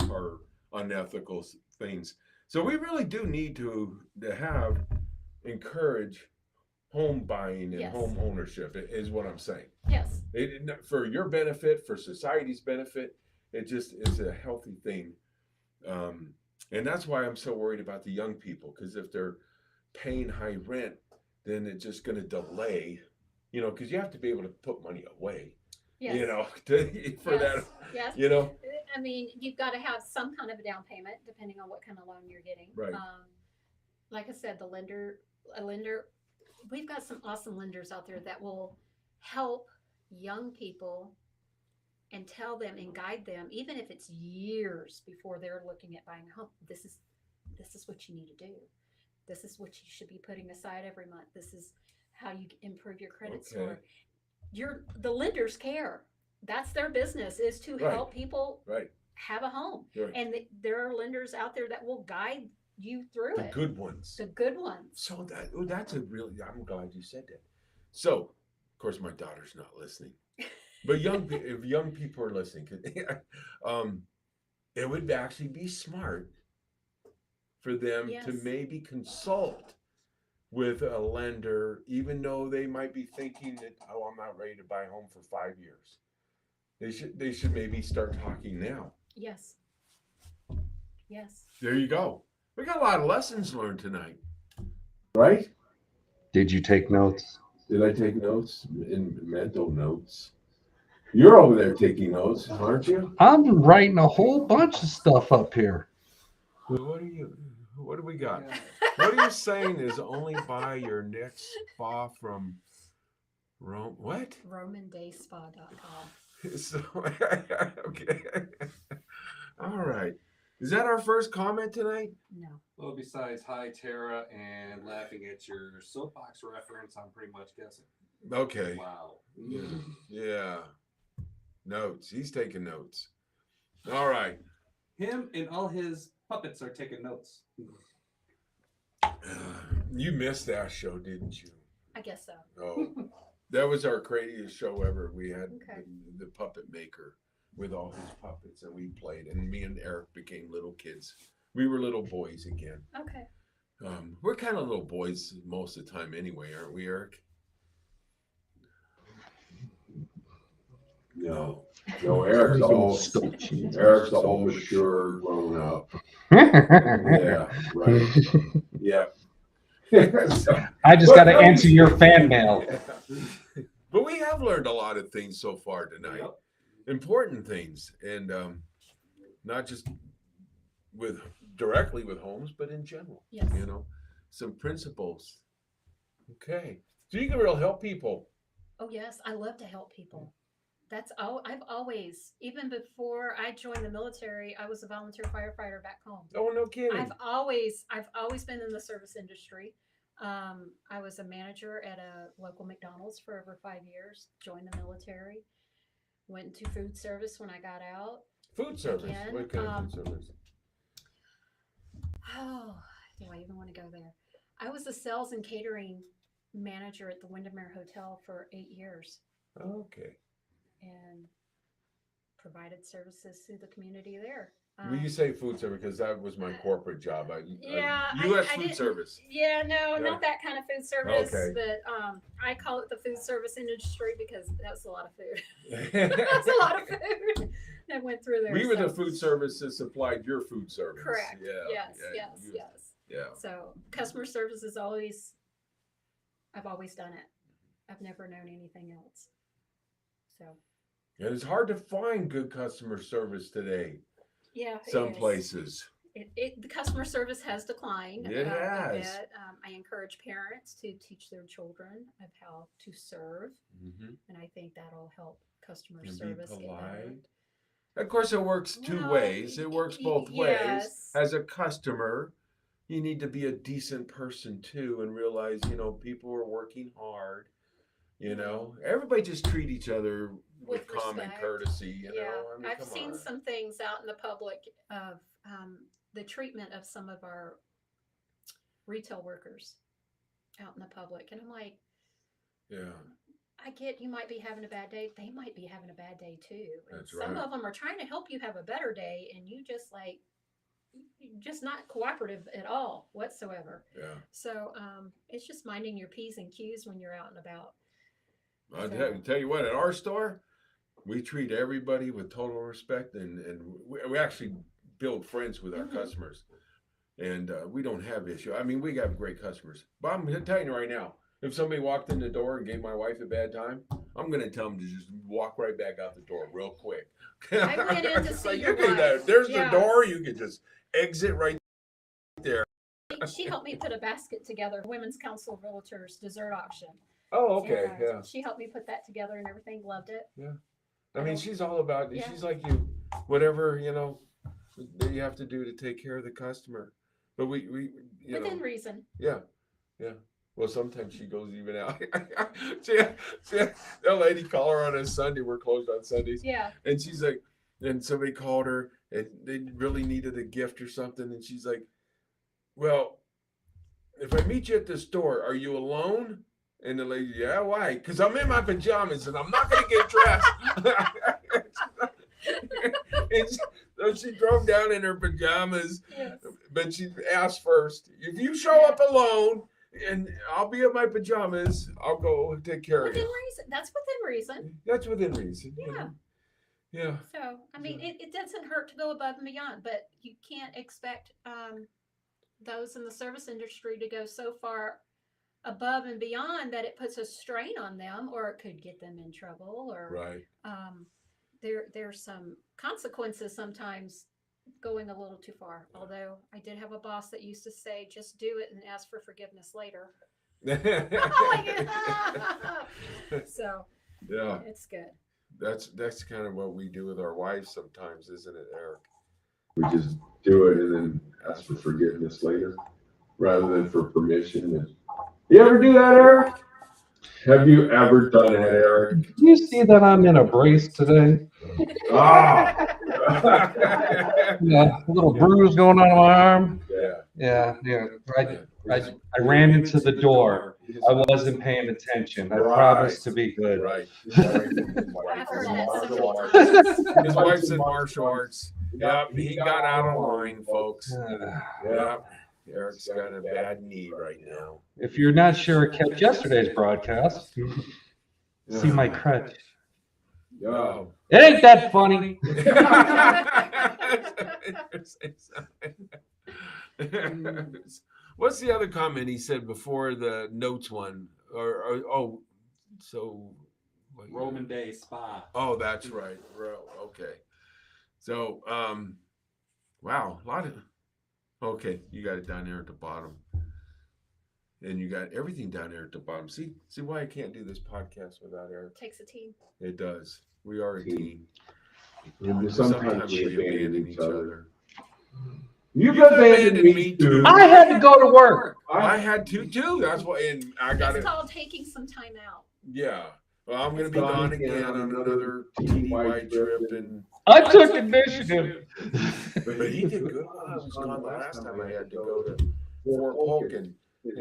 unethical things. So we really do need to encourage home buying and Yes. home ownership, is what I'm saying. Yes. For your benefit, for society's benefit, it just is a healthy thing. And that's why I'm so worried about the young people, because if they're paying high rent, then it's just going to delay, because you have to be able to put money away, Yes. For Yes. that, Yes. I mean, you've got to have some kind of a down payment depending on what kind of loan you're getting. Right. Like I said, a lender, we've got some awesome lenders out there that will help young people and tell them and guide them, even if it's years before they're looking at buying a home. This is what you need to do. This is what you should be putting aside every month. This is how you improve your credit score. The lenders care. That's their business, is to help people have a home. Right. And there are lenders out there that will guide you through The it. good ones. The good ones. So that's I'm glad you said that. So, of course, my daughter's not listening, but if young people are listening, it would actually be smart for them to maybe consult with a lender, even though they might be thinking that, I'm not ready to buy a home for 5 years. They should maybe start talking now. Yes. Yes. There you go. We got a lot of lessons learned tonight. Right? Did you take notes? Did I take notes? In mental notes. You're over there taking notes, aren't you? I'm writing a whole bunch of stuff up here. What do we got? What are you saying is only buy your next spa from Rome? What? RomanDaySpa.com. So, okay. All right. Is that our first comment tonight? No. Well, besides hi Tara and laughing at your soapbox reference, I'm pretty much guessing. Okay. Wow. Yeah. Notes. He's taking notes. All right. Him and all his puppets are taking notes. You missed that show, didn't you? I guess so. Oh, that was our craziest show ever. We had Okay. the puppet maker with all his puppets, and we played, and me and Eric became little kids. We were little boys again. Okay. We're kind of little boys most of the time anyway, aren't we, Eric? No, Eric's all mature, grown up. Yeah, right. Yeah. I just got to answer your fan mail. But we have learned a lot of things so far tonight. Yep. Important things, and not just directly with homes, but in general. Yes. Some principles. Okay, so you can really help people. Oh yes, I love to help people. That's all. I've always, even before I joined the military, I was a volunteer firefighter back home. Oh, no kidding. I've always been in the service industry. I was a manager at a local McDonald's for over 5 years. Joined the military. Went into food service when I got out. Food service. Again, What kind of food service? Oh, do I even want to go there? I was a sales and catering manager at the Windermere Hotel for 8 years. Okay. And provided services to the community there. Will you say food service? Because that was my corporate job. U.S. I food didn't- service. Yeah, no, Yeah. not that kind of food service. Okay. But I call it the food service industry because that's a lot of food. That's a lot of food that went through there. We were so- the food service that supplied your food service. Correct. Yeah. Yes. yeah, Yes. you- Yes. Yeah. So customer service is I've always done it. I've never known anything else. So. And it's hard to find good customer service today. Yeah. it Some is. places. The customer service has declined It a has. bit. I encourage parents to teach their children of how to serve, Mm-hmm. and I think that'll help customer And service be get better. polite. Of course, it works two Well, ways. It works both ways. yes. As a customer, you need to be a decent person too and realize, people are working hard. Everybody just treat each other with common respect. courtesy. Yeah, I mean, I've come seen on. some things out in the public of the treatment of some of our retail workers out in the public, and I'm like, Yeah, I get you might be having a bad day. They might be having a bad day too. And that's some right. of them are trying to help you have a better day, and you just just not cooperative at all whatsoever. Yeah. So it's just minding your P's and Q's when you're out and about. I'll So- tell you what, at our store, we treat everybody with total respect, and we actually build friends with our Mhm. customers, and we don't have issue. I mean, we got great customers, but I'm telling you right now, if somebody walked in the door and gave my wife a bad time, I'm going to tell them to just walk right back out the door real quick. I went in to see your you can, wife. there's Yeah. the door. You can just exit right there. She helped me put a basket together, Women's Council of Realtors dessert auction. Oh, And, she helped me put that together and everything. Loved it. I mean, she's all about. Yeah. She's like you. Whatever that you have to do to take care of the customer. But we Within reason. Yeah. Well, sometimes she goes even out. see, that lady called her on a Sunday. We're closed on Sundays. Yeah. And she's like, and somebody called her and they really needed a gift or something. And she's like, well, if I meet you at the store, are you alone? And the lady, yeah, why? Because I'm in my pajamas and I'm not going to get dressed. So she drove down in her pajamas, Yes. but she asked first, if you show up alone and I'll be in my pajamas, I'll go take care of Within you. reason. That's within reason. That's within reason. Yeah. Yeah. So, I mean, it doesn't hurt to go above and beyond, but you can't expect those in the service industry to go so far above and beyond that it puts a strain on them, or it could get them in trouble, or Right. there's some consequences sometimes going a little too far. Although I did have a boss that used to say, just do it and ask for forgiveness later. So Yeah. it's good. That's kind of what we do with our wives sometimes, isn't it, Eric? We just do it and then ask for forgiveness later, rather than for permission. You ever do that, Eric? Have you ever done that, Eric? Do you see that I'm in a brace today? Ah! Yeah, a little bruise going on my arm. Yeah. Yeah. I ran into the door. I wasn't paying attention. I promised to be good. Right. I've heard that several times. His wife's in martial arts. Yep, he got out of line, folks. Yep. Eric's got a bad knee right now. If you're not sure, catch yesterday's broadcast. See my crutch. Yeah. Ain't that funny? What's the other comment he said before the notes one? What- Roman Day Spa. Oh, that's right. Okay. So, wow, a lot of. Okay, you got it down there at the bottom, and you got everything down there at the bottom. See why I can't do this podcast without Eric? Takes a team. It does. We are a team. And sometimes we abandon each other. You've You've abandoned me too. I had to go to work. I had to too. That's why, and I got It's it. called taking some time out. Yeah. Well, I'm gonna be gone again on another team-wide trip, and I took initiative. but he did good. I was gone the last time I had to go to Fort Polk, and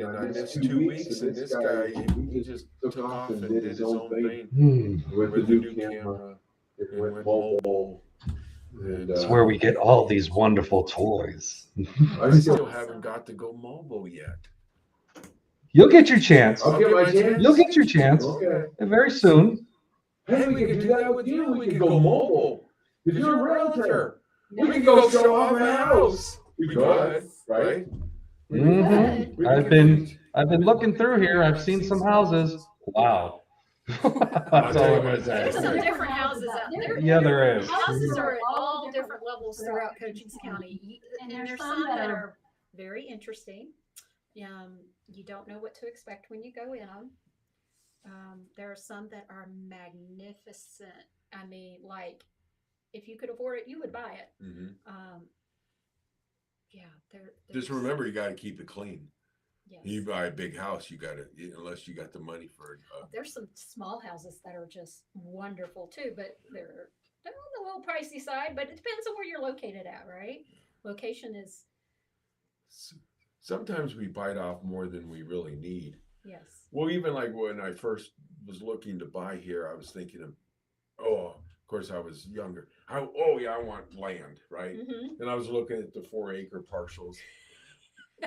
I missed 2 weeks, and this guy he just took off and did his own thing With with the the new camera, it and went went mobile. mobile. And It's where we get all these wonderful toys. I still haven't got to go mobile yet. You'll get your chance. I'll get my chance. You'll get your chance Okay. very soon. Hey, we can do that with you. We can go mobile. If you're a realtor, we can go show off a house. We could, right? Mhm. We I've could- been looking through here. I've seen some houses. Wow. That's all I'm gonna There's some say. different houses out there. Yeah, there is. Houses are at all different levels throughout Cochise County, and there's some that are very interesting. You don't know what to expect when you go in them. There are some that are magnificent. I mean, like if you could afford it, you would buy it. Mhm. Yeah, Just remember, you got to keep it clean. yes. You buy a big house, you got to, unless you got the money for it. There's some small houses that are just wonderful too, but they're on the little pricey side, but it depends on where you're located at, right? Location is, Sometimes we bite off more than we really need. yes. Well, even like when I first was looking to buy here, I was thinking of, of course I was younger. I want land, right? Mm-hmm. And I was looking at the 4-acre parcels.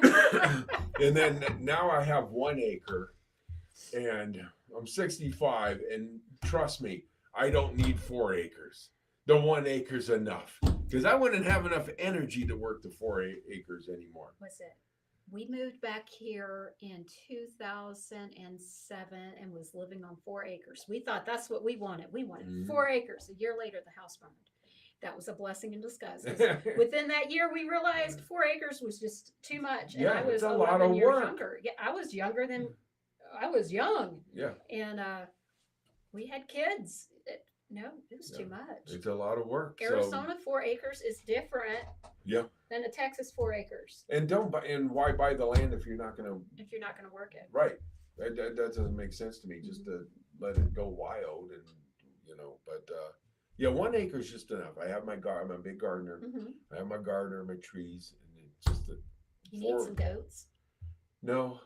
And then now I have 1 acre and I'm 65, and trust me, I don't need 4 acres. The 1 acre's enough because I wouldn't have enough energy to work the 4 acres anymore. Was it? We moved back here in 2007 and was living on 4 acres. We thought that's what we wanted. We wanted Mhm. 4 acres. A year later, the house burned. That was a blessing in disguise. 'Cause within that year, we realized 4 acres was just too much. And Yeah, I was it's a lot 11 of years work. younger. Yeah, I was younger than I was young. Yeah, And we had kids. It was too much. it's a lot of work. Arizona 4 acres is different Yeah. than a Texas 4 acres And why buy the land if you're not going to? if you're not going to work it. Right. That doesn't make sense to me. Just to let it go wild, and but yeah, 1 acre is just enough. I have my I'm a big gardener. Mm-hmm. I have my gardener, my trees, and it's just You need some goats. No,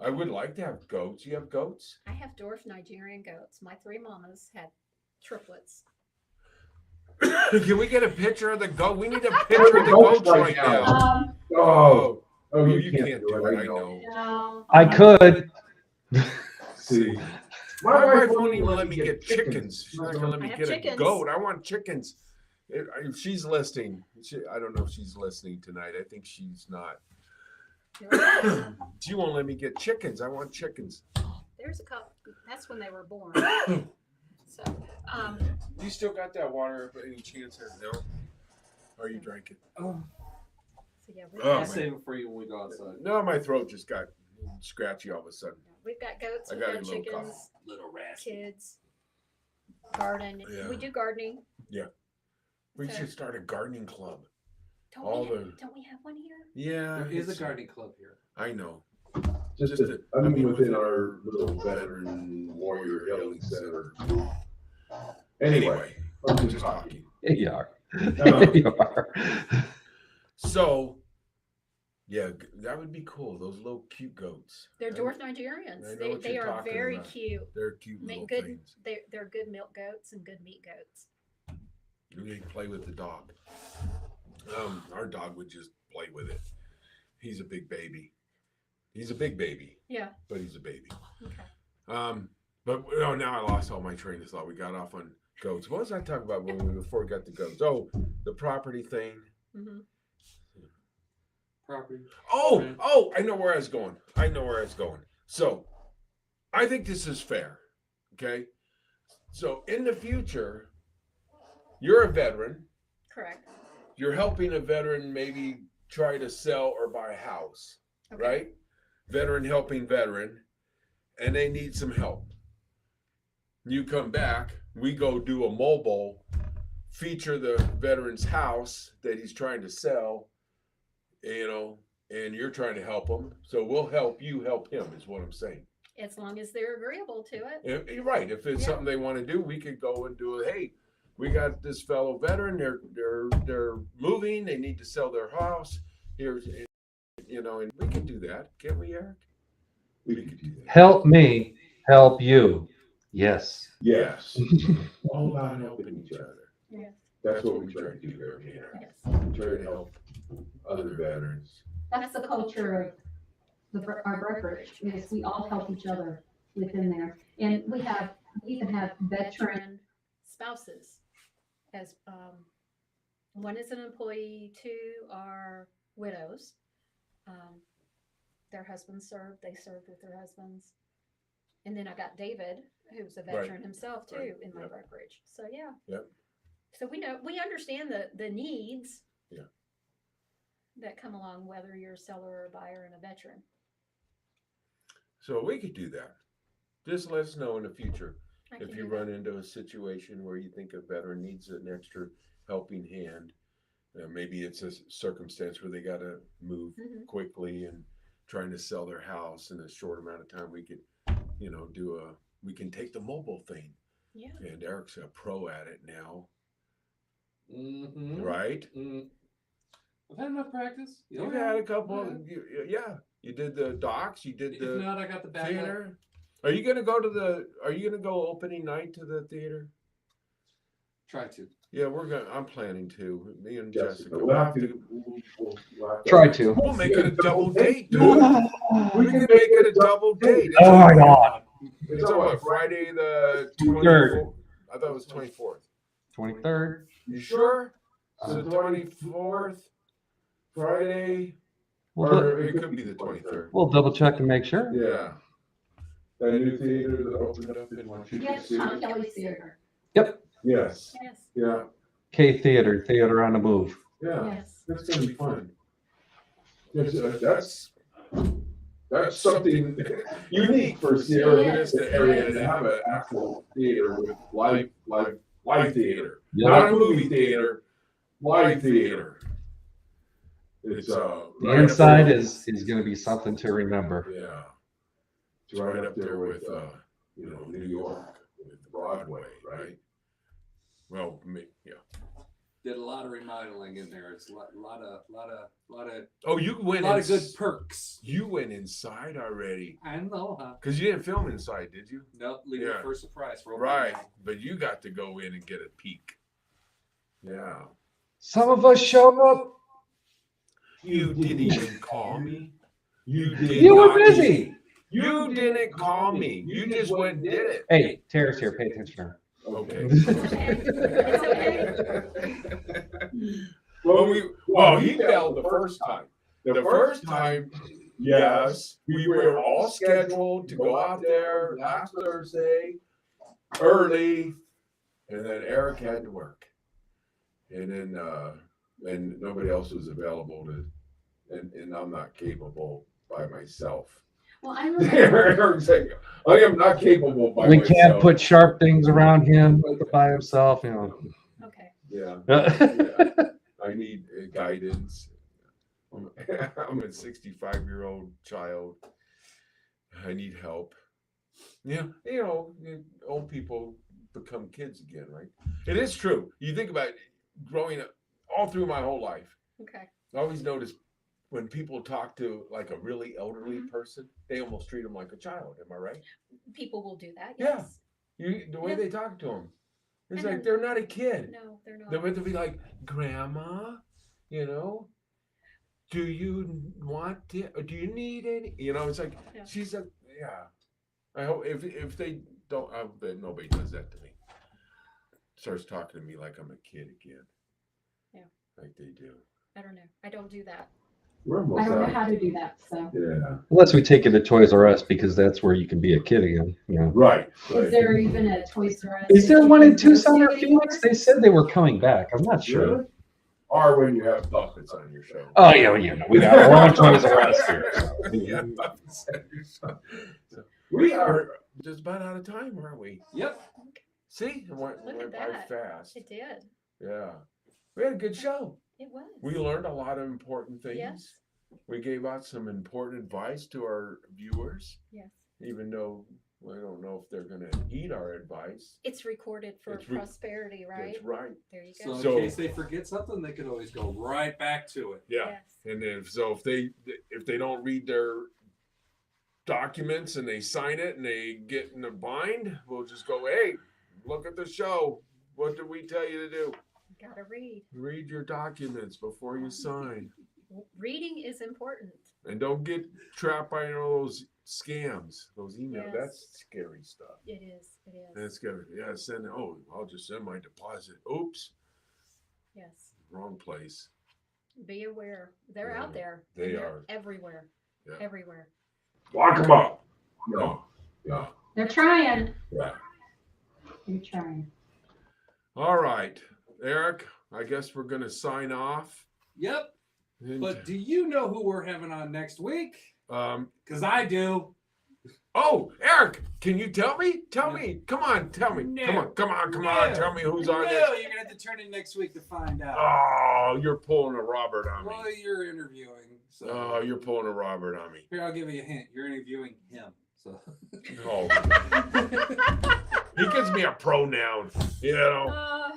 I Okay. would like to have goats. You have goats? I have dwarf Nigerian goats. My 3 mamas had triplets. Can we get a picture of the goat? We need a picture of the goats right now. Oh, You can't do it. I know. No. I could. See, My wife won't even let me get chickens. She's not gonna let me I have get a chickens. goat. I want chickens. If she's listening, I don't know if she's listening tonight. I think she's not. She won't let me get chickens. I want chickens. There's a couple. That's when they were born. So, You still got that water? Any chance there? No. Or you drank it? Oh, so yeah, Oh, I'll man. save it for you when we go outside. No, my throat just got scratchy all of a sudden. we've got goats, I we've got got a little chickens, cough. Little raspy. kids, garden. Yeah. We do gardening. We So- should start a gardening club. Don't All we, the- don't we have one here? Yeah, There is a it's- gardening club here. I know. just within our little veteran warrior healing center. Anyway, I'm just talking. You are. Um, You are. So, yeah, that would be cool. Those little cute goats. They're I- dwarf Nigerians. I know They, what they you're are talking very about. cute. They're cute little Make good. things. They're good milk goats and good meat goats. They play with the dog. Our dog would just play with it. He's a big baby. He's a big baby, Yeah. but he's a baby. Okay. But now I lost all my train of thought. We got off on goats. What was I talking about before we got to goats? Oh, the property thing. Mm-hmm. Property. Oh, I know where I was going. So, I think this is fair. Okay. So, in the future, you're a veteran. Correct. You're helping a veteran maybe try to sell or buy a house, Okay. right? Veteran helping veteran, and they need some help. You come back, we go do a mobile, feature the veteran's house that he's trying to sell, and you're trying to help him. So we'll help you help him, is what I'm saying. As long as they're agreeable to it. You're right. If it's Yeah. something they want to do, we could go and do it. Hey, we got this fellow veteran. They're moving. They need to sell their house. Here's, and we can do that, can't we, Eric? We could do that. Help me, help you. Yes. Yes. All about helping each other. Yes. That's what we try to do here, Eric. Yes. We try to help other veterans. That's the culture of our brokerage, is we all help each other within there. And we even have veteran, Spouses, as one is an employee, 2 are widows. Their husbands served. They served with their husbands. And then I got David, who's a veteran himself too, Right. in my Yep. brokerage. So yeah. Yep. So we understand the needs. Yeah. That come along, whether you're a seller or a buyer and a veteran. So we could do that. Just let us know in the future I if can you do that. run into a situation where you think a veteran needs an extra helping hand. Maybe it's a circumstance where they got to move Mhm. quickly and trying to sell their house in a short amount of time. We could, we can take the mobile thing. Yeah. And Eric's a pro at it now, Mm-hmm. right? I've had enough practice. You've had a couple. You did the docs. You did If the not, I got the backup. theater. Are you gonna go opening night to the theater? Try to. Yeah, I'm planning to. Me and Jessica, Jessica. we'll have to. We'll have to- Try to. We'll make it a double date, dude. Oh We can make it a double date. my God. It's on what, Friday the 23rd. 24th? I thought it was 24th. 23rd. You sure? So 24th, Friday, We'll, or it could be the 23rd. we'll double check and make sure. Yeah. That new theater that opened up in Yes, Tom Kelly's theater. Yes, Yes. yeah, K Theater on the move. yeah. Yes. That's gonna be fun. That's something unique for Sierra Vista area to have an actual theater with live theater. Not a movie theater, live theater. It's The right up inside there- is going to be something to remember. Yeah. It's right up there with, New York, with Broadway, right? Well, yeah. Did a lot of remodeling in there. It's a lot of Oh, you went good perks. You went inside already. I know, huh? Because you didn't film inside, did you? Nope, leave Yeah. it for a surprise. For Right. But you got to go in and get a peek. Yeah. Some of us showed up. You didn't even call me. You did You were not busy. even- You didn't call me. You just went and did it. Hey, Tara's here. Pay attention to her. Okay. It's Well, he failed the first time. The first time, yes, we were all scheduled to go out there last Thursday early, and then Eric had to work, and then and nobody else was available and I'm not capable by myself. Well, I remember, Eric's like, I am not capable by We myself. can't put sharp things around him by himself, you know. Okay. Yeah. Yeah. I need guidance. I'm a 65-year-old child. I need help. Yeah, old people become kids again, right? It is true. You think about it, growing up all through my whole life. Okay. I always notice when people talk to like a really elderly person, they almost treat them like a child. Am I right? People will do that. Yeah. Yes. The way Yeah. they talk to them, it's And like they're not a kid. No, they're not. They would be like, Grandma, do you want to, or do you need any? It's like, Yeah. she's a, yeah. I hope if they don't, I bet nobody does that to me. Starts talking to me like I'm a kid again. Yeah. Like they do. I don't know. I don't do that. We're almost I don't know out. how to do that, so. Yeah, Unless we take you to Toys R Us because that's where you can be a kid again. Right. Is there even a Toys R Us? Is there one in Tucson or anymore? Phoenix? They said they were coming back. I'm not sure. Really? Or when you have puppets on your show. Oh yeah, we got our own Toys R Us here. Yeah, puppets on your show. So, we are just about out of time, aren't we? Yep. See, it went Look at by that. fast. It did. Yeah, we had a good show. It was. We learned a lot of important things. Yes. We gave out some important advice to our viewers, Yes. even though I don't know if they're going to heed our advice. It's recorded for It's prosperity, right? That's right. There you So go. So- in case they forget something, they can always go right back to it. Yeah. Yes. And if they don't read their documents and they sign it and they get in a bind, we'll just go, hey, look at the show. What did we tell you to do? Gotta read. Read your documents before you sign. Reading is important. And don't get trapped by those scams, those emails. Yes. That's scary stuff. It is. It is. That's scary. Yeah, I'll just send my deposit. Oops, Yes. wrong place. Be aware. They're Yeah, out there. they and they're are. everywhere. Yeah. Everywhere. Lock them up. No. They're trying. Yeah. They're trying. All right, Eric, I guess we're going to sign off. Yep. And, But do you know who we're having on next week? um, Because I do. Oh, Eric, can you tell me? Tell me. Come on, tell me. No. Come on. Tell me who's on No, this. you're gonna have to turn in next week to find out. Oh, you're pulling a Robert on me. Well, you're interviewing. So Oh, you're pulling a Robert on me. here, I'll give you a hint. You're interviewing him. So Oh, he gives me a pronoun. You know,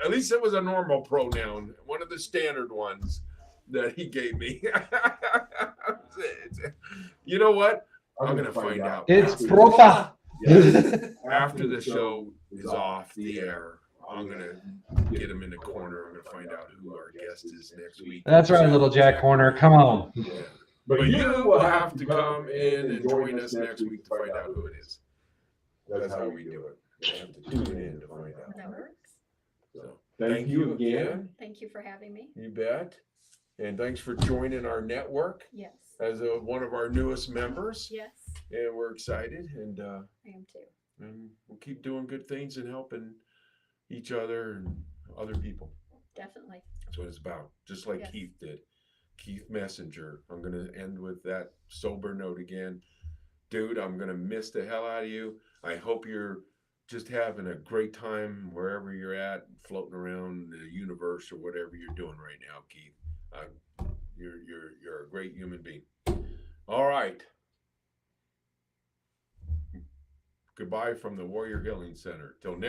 at least it was a normal pronoun, one of the standard ones that he gave me. You know what? I'm gonna find out. It's After- profa. After the show is off the air, I'm gonna get him in the corner. I'm gonna find out who our guest is next week. That's right, little Jack Horner. Come on. Yeah. But you will have to come in and join us next week to find out who it is. That's how we do it. You have to tune in to find out. That works. So, thank you again. Thank you for having me. You bet. And thanks for joining our network Yes. as one of our newest members. Yes, And we're excited, and I am too. we'll keep doing good things and helping each other and other people. Definitely. That's what it's about. Just like Yes. Keith did. Keith Messenger. I'm going to end with that sober note again. Dude, I'm going to miss the hell out of you. I hope you're just having a great time wherever you're at, floating around the universe or whatever you're doing right now, Keith. You're a great human being. All right. Goodbye from the Warrior Healing Center. Till next